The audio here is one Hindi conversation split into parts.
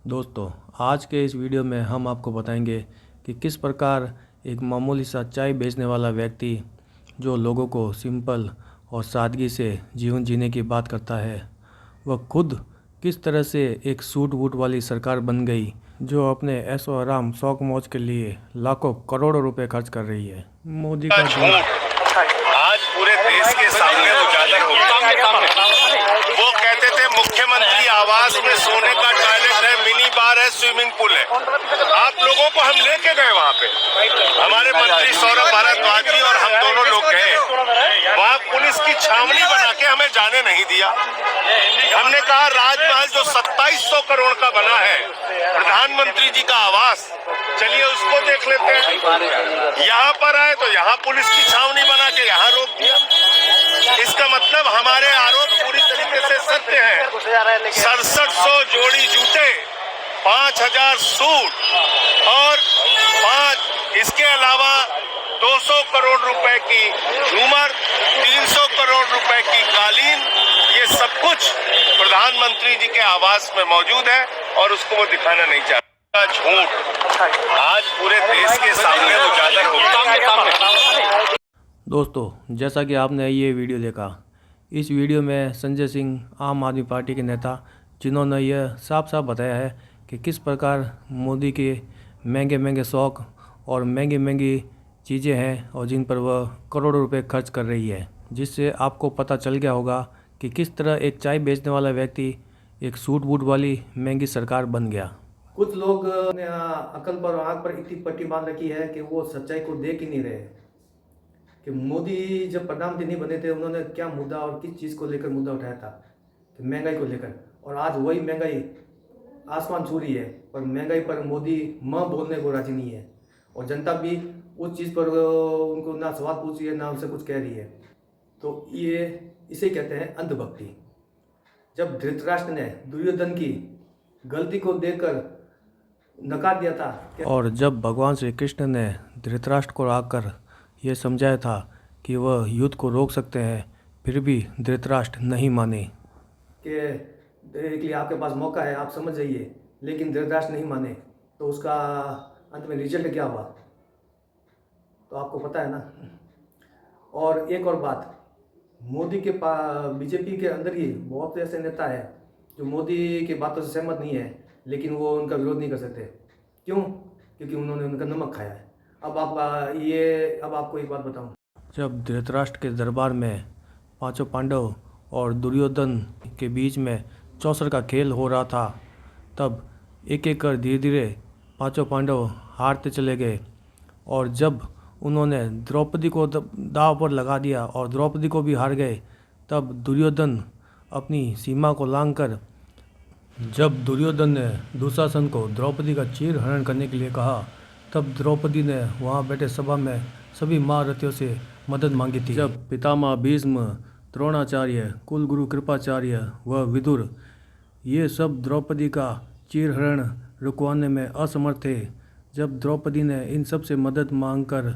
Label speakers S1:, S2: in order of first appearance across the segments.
S1: दोस्तों, आज के इस वीडियो में हम आपको बताएंगे कि किस प्रकार एक मामूली सा चाय बेचने वाला व्यक्ति जो लोगों को सिंपल और सादगी से जीवन जीने की बात करता है, वह खुद किस तरह से एक सूट बूट वाली सरकार बन गई जो अपने ऐशो आराम शौक मौज के लिए लाखों करोड़ों रुपए खर्च कर रही है। मोदी का
S2: झूठ आज पूरे देश के सामने उजागर हो गया। वो कहते थे मुख्यमंत्री आवास में सोने का टॉयलेट है, मिनी बार है, स्विमिंग पूल है। आप लोगों को हम लेके गए वहाँ पे, हमारे मंत्री सौरभ भारद्वाज और हम दोनों लोग गए वहाँ। पुलिस की छावनी बना के हमें जाने नहीं दिया। हमने कहा राजमहल जो 2700 करोड़ का बना है, प्रधानमंत्री जी का आवास, चलिए उसको देख लेते हैं। यहाँ पर आए तो यहाँ पुलिस की छावनी बना के यहाँ रोक दिया। इसका मतलब हमारे आरोप पूरी तरीके से सत्य है। 6700 जोड़ी जूते, 5000 सूट और इसके अलावा 200 करोड़ रुपए की झूमर, 300 करोड़ रुपए की कालीन, ये सब कुछ प्रधानमंत्री जी के आवास में मौजूद है और उसको वो दिखाना नहीं चाहता। झूठ आज पूरे देश के सामने उजागर हो गया।
S1: दोस्तों, जैसा कि आपने ये वीडियो देखा, इस वीडियो में संजय सिंह आम आदमी पार्टी के नेता, जिन्होंने यह साफ साफ बताया है कि किस प्रकार मोदी के महंगे महंगे शौक़ और महंगी महंगी चीज़ें हैं और जिन पर वह करोड़ों रुपए खर्च कर रही है, जिससे आपको पता चल गया होगा कि किस तरह एक चाय बेचने वाला व्यक्ति एक सूट बूट वाली महंगी सरकार बन गया।
S3: कुछ लोग ने अकल पर और आँख पर इतनी पट्टी बांध रखी है कि वो सच्चाई को देख ही नहीं रहे कि मोदी जब प्रधानमंत्री नहीं बने थे उन्होंने क्या मुद्दा और किस चीज़ को लेकर मुद्दा उठाया था, कि महंगाई को लेकर। और आज वही महंगाई आसमान छू रही है, पर महंगाई पर मोदी बोलने को राजी नहीं है और जनता भी उस चीज़ पर उनको ना सवाल पूछ रही है ना उनसे कुछ कह रही है। तो ये इसे कहते हैं अंधभक्ति। जब धृतराष्ट्र ने दुर्योधन की गलती को देखकर नकार दिया था,
S1: और जब भगवान श्री कृष्ण ने धृतराष्ट्र को आकर यह समझाया था कि वह युद्ध को रोक सकते हैं, फिर भी धृतराष्ट्र नहीं माने
S3: कि देख लिए आपके पास मौका है, आप समझ जाइए, लेकिन धृतराष्ट्र नहीं माने। तो उसका अंत में रिजल्ट क्या हुआ तो आपको पता है ना। और एक और बात, मोदी के बीजेपी के अंदर ही बहुत ऐसे नेता है जो मोदी की बातों से सहमत नहीं है, लेकिन वो उनका विरोध नहीं कर सकते। क्यों? क्योंकि उन्होंने उनका नमक खाया है। अब आपको एक बात बताऊं।
S1: जब धृतराष्ट्र के दरबार में पांचों पांडव और दुर्योधन के बीच में चौसर का खेल हो रहा था, तब एक एक कर धीरे धीरे पांचों पांडव हारते चले गए। और जब उन्होंने द्रौपदी को दांव पर लगा दिया और द्रौपदी को भी हार गए, तब दुर्योधन अपनी सीमा को लांघकर, जब दुर्योधन ने दुशासन को द्रौपदी का चीर हरण करने के लिए कहा, तब द्रौपदी ने वहाँ बैठे सभा में सभी महारथियों से मदद मांगी थी। जब पितामह भीष्म, द्रोणाचार्य, कुलगुरु कृपाचार्य व विदुर, ये सब द्रौपदी का चीर हरण रुकवाने में असमर्थ थे, जब द्रौपदी ने इन सब से मदद मांगकर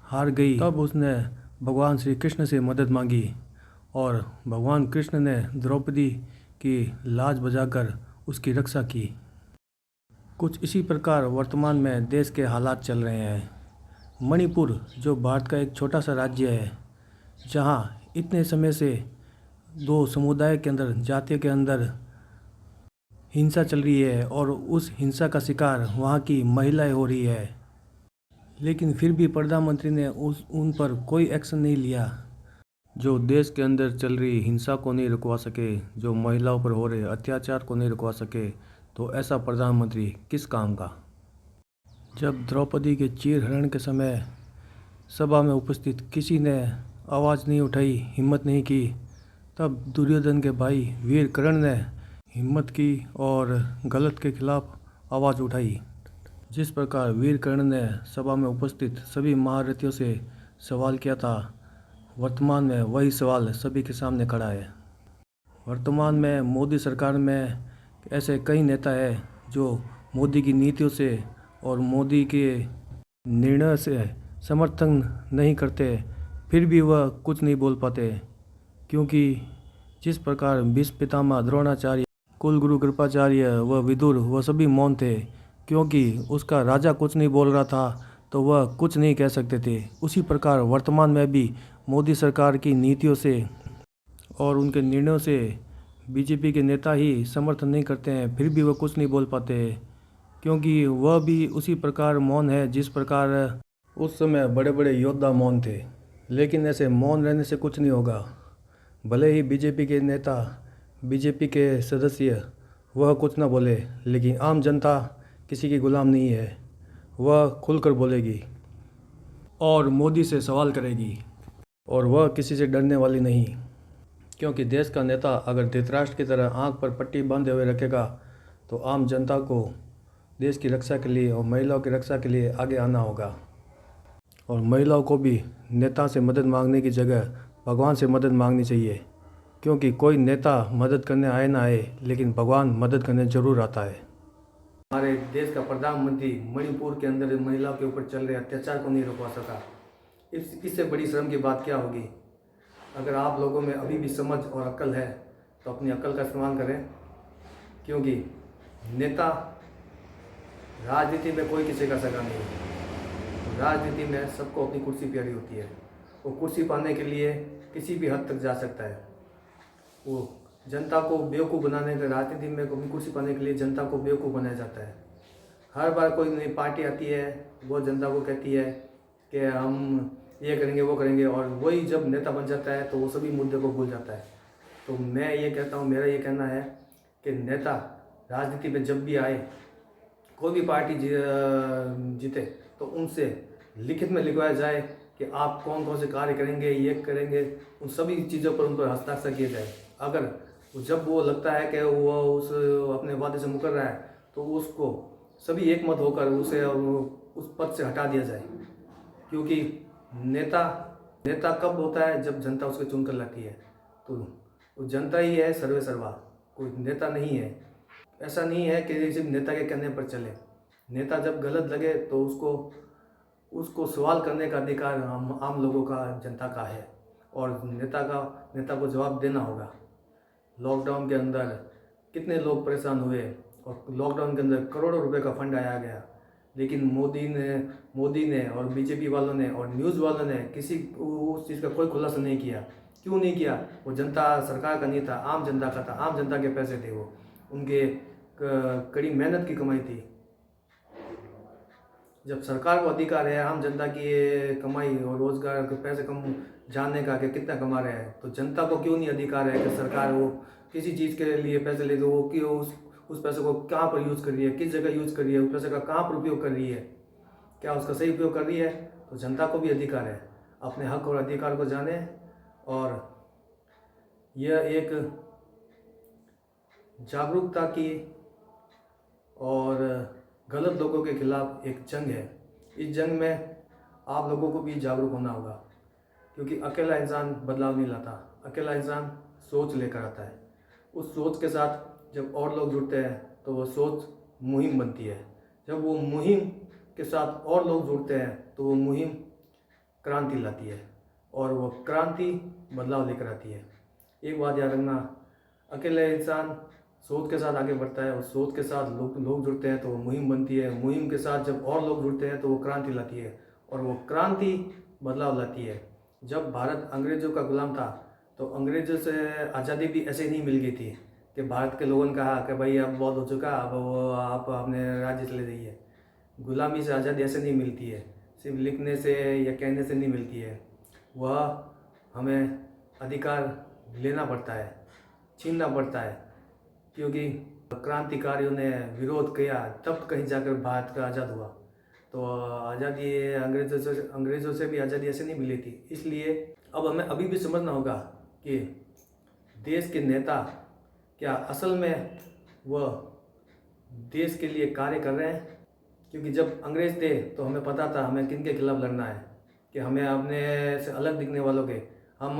S1: हार गई, तब उसने भगवान श्री कृष्ण से मदद मांगी और भगवान कृष्ण ने द्रौपदी की लाज बचाकर उसकी रक्षा की। कुछ इसी प्रकार वर्तमान में देश के हालात चल रहे हैं। मणिपुर, जो भारत का एक छोटा सा राज्य है, जहां इतने समय से दो समुदाय के अंदर, जातियों के अंदर हिंसा चल रही है और उस हिंसा का शिकार वहां की महिलाएं हो रही है, लेकिन फिर भी प्रधानमंत्री ने उन पर कोई एक्शन नहीं लिया। जो देश के अंदर चल रही हिंसा को नहीं रुकवा सके, जो महिलाओं पर हो रहे अत्याचार को नहीं रुकवा सके, तो ऐसा प्रधानमंत्री किस काम का। जब द्रौपदी के चीर हरण के समय सभा में उपस्थित किसी ने आवाज़ नहीं उठाई, हिम्मत नहीं की, तब दुर्योधन के भाई वीर कर्ण ने हिम्मत की और गलत के खिलाफ आवाज़ उठाई। जिस प्रकार वीर कर्ण ने सभा में उपस्थित सभी महारथियों से सवाल किया था, वर्तमान में वही सवाल सभी के सामने खड़ा है। वर्तमान में मोदी सरकार में ऐसे कई नेता हैं जो मोदी की नीतियों से और मोदी के निर्णय से समर्थन नहीं करते, फिर भी वह कुछ नहीं बोल पाते, क्योंकि जिस प्रकार भीष्म पितामह द्रोणाचार्य कुलगुरु कृपाचार्य व विदुर वह सभी मौन थे, क्योंकि उसका राजा कुछ नहीं बोल रहा था तो वह कुछ नहीं कह सकते थे। उसी प्रकार वर्तमान में भी मोदी सरकार की नीतियों से और उनके निर्णयों से बीजेपी के नेता ही समर्थन नहीं करते हैं, फिर भी वह कुछ नहीं बोल पाते, क्योंकि वह भी उसी प्रकार मौन है जिस प्रकार उस समय बड़े बड़े योद्धा मौन थे। लेकिन ऐसे मौन रहने से कुछ नहीं होगा। भले ही बीजेपी के नेता, बीजेपी के सदस्य वह कुछ ना बोले, लेकिन आम जनता किसी की गुलाम नहीं है। वह खुलकर बोलेगी और मोदी से सवाल करेगी, और वह किसी से डरने वाली नहीं, क्योंकि देश का नेता अगर धृतराष्ट्र की तरह आंख पर पट्टी बांधे हुए रखेगा तो आम जनता को देश की रक्षा के लिए और महिलाओं की रक्षा के लिए आगे आना होगा। और महिलाओं को भी नेता से मदद मांगने की जगह भगवान से मदद मांगनी चाहिए, क्योंकि कोई नेता मदद करने आए ना आए, लेकिन भगवान मदद करने ज़रूर आता है।
S3: हमारे देश का प्रधानमंत्री मणिपुर के अंदर महिलाओं के ऊपर चल रहे अत्याचार को नहीं रोकवा सका। इससे बड़ी शर्म की बात क्या होगी। अगर आप लोगों में अभी भी समझ और अक्ल है तो अपनी अक्ल का इस्तेमाल करें, क्योंकि नेता राजनीति में कोई किसी का सगा नहीं है। राजनीति में सबको अपनी कुर्सी प्यारी होती है। वो कुर्सी पाने के लिए किसी भी हद तक जा सकता है। वो जनता को बेवकूफ़ बनाने के, राजनीति में अपनी कुर्सी पाने के लिए जनता को बेवकूफ़ बनाया जाता है। हर बार कोई नई पार्टी आती है, वो जनता को कहती है कि हम ये करेंगे वो करेंगे, और वही जब नेता बन जाता है तो वो सभी मुद्दे को भूल जाता है। तो मैं ये कहता हूँ, मेरा ये कहना है कि नेता राजनीति में जब भी आए, कोई भी पार्टी जीते तो उनसे लिखित में लिखवाया जाए कि आप कौन कौन से कार्य करेंगे, ये करेंगे, उन सभी चीज़ों पर उन पर हस्ताक्षर किए जाए। अगर जब वो लगता है कि वो उस अपने वादे से मुकर रहा है तो उसको सभी एक मत होकर उसे उस पद से हटा दिया जाए, क्योंकि नेता कब होता है, जब जनता उसको चुन कर लाती है। तो जनता ही है सर्वे सर्वा, कोई नेता नहीं है। ऐसा नहीं है कि सिर्फ नेता के कहने पर चले। नेता जब गलत लगे तो उसको सवाल करने का अधिकार आम लोगों का, जनता का है, और नेता को जवाब देना होगा। लॉकडाउन के अंदर कितने लोग परेशान हुए, और लॉकडाउन के अंदर करोड़ों रुपए का फंड आया गया, लेकिन मोदी ने और बीजेपी वालों ने और न्यूज़ वालों ने किसी उस चीज़ का कोई खुलासा नहीं किया। क्यों नहीं किया? वो जनता सरकार का नहीं था, आम जनता का था। आम जनता के पैसे थे, वो उनके कड़ी मेहनत की कमाई थी। जब सरकार को अधिकार है आम जनता की कमाई और रोजगार के पैसे कम जानने का कि कितना कमा रहे हैं, तो जनता को क्यों नहीं अधिकार है कि सरकार वो किसी चीज़ के लिए पैसे ले, तो वो क्यों उस पैसे को कहाँ पर यूज़ कर रही है, किस जगह यूज़ कर रही है, उस पैसे का कहाँ पर उपयोग कर रही है, क्या उसका सही उपयोग कर रही है? तो जनता को भी अधिकार है अपने हक और अधिकार को जाने। और यह एक जागरूकता की और गलत लोगों के खिलाफ एक जंग है। इस जंग में आप लोगों को भी जागरूक होना होगा, क्योंकि अकेला इंसान बदलाव नहीं लाता, अकेला इंसान सोच लेकर आता है। उस सोच के साथ जब और लोग जुड़ते हैं तो वो सोच मुहिम बनती है। जब वो मुहिम के साथ और लोग जुड़ते हैं तो वो मुहिम क्रांति लाती है, और वो क्रांति बदलाव लेकर आती है। एक बात याद रखना, अकेले इंसान सोच के साथ आगे बढ़ता है, और सोच के साथ लोग जुड़ते हैं तो वो मुहिम बनती है। मुहिम के साथ जब और लोग जुड़ते हैं तो वो क्रांति लाती है, और वो क्रांति बदलाव लाती है। जब भारत अंग्रेज़ों का गुलाम था तो अंग्रेज़ों से आज़ादी भी ऐसे ही नहीं मिल गई थी कि भारत के लोगों ने कहा कि भाई अब बहुत हो चुका, अब आप अपने राज्य चले जाइए। गुलामी से आज़ादी ऐसे नहीं मिलती है, सिर्फ लिखने से या कहने से नहीं मिलती है। वह हमें अधिकार लेना पड़ता है, छीनना पड़ता है, क्योंकि क्रांतिकारियों ने विरोध किया तब कहीं जाकर भारत का आज़ाद हुआ। तो आज़ादी अंग्रेज़ों से भी आज़ादी ऐसे नहीं मिली थी। इसलिए अब हमें अभी भी समझना होगा कि देश के नेता क्या असल में वह देश के लिए कार्य कर रहे हैं। क्योंकि जब अंग्रेज़ थे तो हमें पता था हमें किन के खिलाफ लड़ना है, कि हमें अपने से अलग दिखने वालों के, हम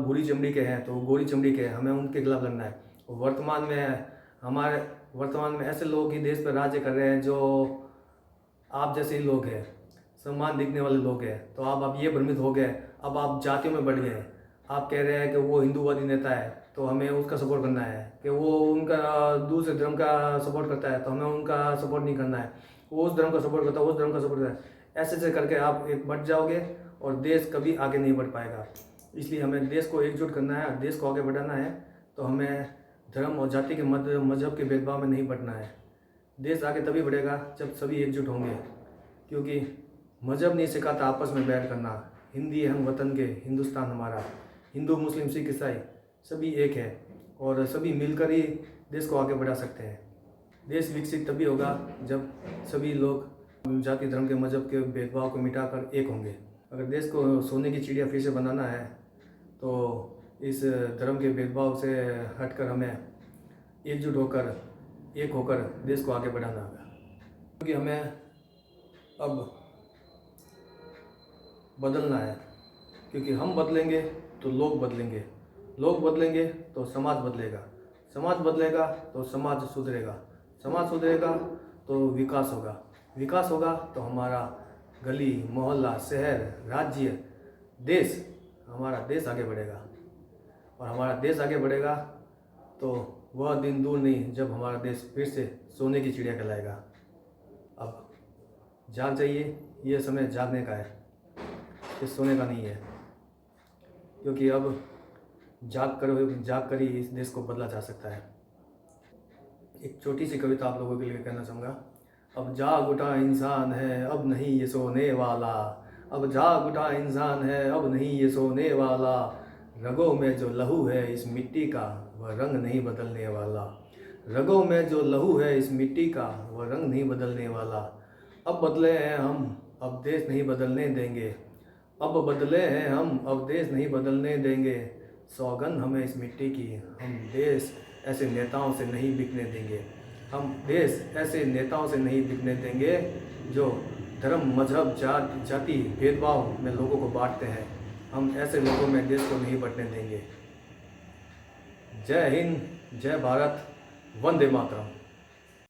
S3: भूरी चमड़ी के हैं तो गोरी चमड़ी के हैं, हमें उनके खिलाफ लड़ना है। वर्तमान में ऐसे लोग ही देश पर राज्य कर रहे हैं जो आप जैसे ही लोग हैं, समान दिखने वाले लोग हैं। तो अब ये भ्रमित हो गए, अब आप जातियों में बढ़ गए। आप कह रहे हैं कि वो हिंदूवादी नेता है तो हमें उसका सपोर्ट करना है। कि वो उनका दूसरे धर्म का सपोर्ट करता है तो हमें उनका सपोर्ट नहीं करना है। वो उस धर्म का सपोर्ट करता है, उस धर्म का सपोर्ट करता है। ऐसे करके आप एक बढ़ जाओगे और देश कभी आगे नहीं बढ़ पाएगा। इसलिए हमें देश को एकजुट करना है और देश को आगे बढ़ाना है। तो हमें धर्म और जाति के मजहब के भेदभाव में नहीं बढ़ना है। देश आगे तभी बढ़ेगा जब सभी एकजुट होंगे, क्योंकि मजहब नहीं सिखाता आपस में बैठ करना। हिंदी हम वतन के, हिंदुस्तान हमारा, हिंदू मुस्लिम सिख ईसाई सभी एक है और सभी मिलकर ही देश को आगे बढ़ा सकते हैं। देश विकसित तभी होगा जब सभी लोग जाति धर्म के मजहब के भेदभाव को मिटाकर एक होंगे। अगर देश को सोने की चिड़िया फिर से बनाना है तो इस धर्म के भेदभाव से हटकर हमें एकजुट होकर, एक होकर देश को आगे बढ़ाना होगा। क्योंकि हमें अब बदलना है, क्योंकि हम बदलेंगे तो लोग बदलेंगे, लोग बदलेंगे तो समाज बदलेगा, समाज बदलेगा तो समाज सुधरेगा, समाज सुधरेगा तो विकास होगा, विकास होगा तो हमारा गली मोहल्ला शहर राज्य देश, हमारा देश आगे बढ़ेगा। और हमारा देश आगे बढ़ेगा तो वह दिन दूर नहीं जब हमारा देश फिर से सोने की चिड़िया कहलाएगा। अब जाग जाइए, ये समय जागने का है, ये सोने का नहीं है। क्योंकि अब जाग कर ही इस देश को बदला जा सकता है। एक छोटी सी कविता आप लोगों के लिए कहना चाहूँगा। अब जाग उठा इंसान है, अब नहीं ये सोने वाला। अब जाग उठा इंसान है, अब नहीं ये सोने वाला। रगों में जो लहू है इस मिट्टी का, वह रंग नहीं बदलने वाला। रगों में जो लहू है इस मिट्टी का, वह रंग नहीं बदलने वाला। अब बदले हैं हम, अब देश नहीं बदलने देंगे। अब बदले हैं हम, अब देश नहीं बदलने देंगे। सौगंध हमें इस मिट्टी की, हम देश ऐसे नेताओं से नहीं बिकने देंगे। हम देश ऐसे नेताओं से नहीं बिकने देंगे जो धर्म मजहब जाति भेदभाव में लोगों को बांटते हैं। हम ऐसे लोगों में देश को नहीं बढ़ने देंगे। जय हिंद, जय भारत, वंदे मातरम।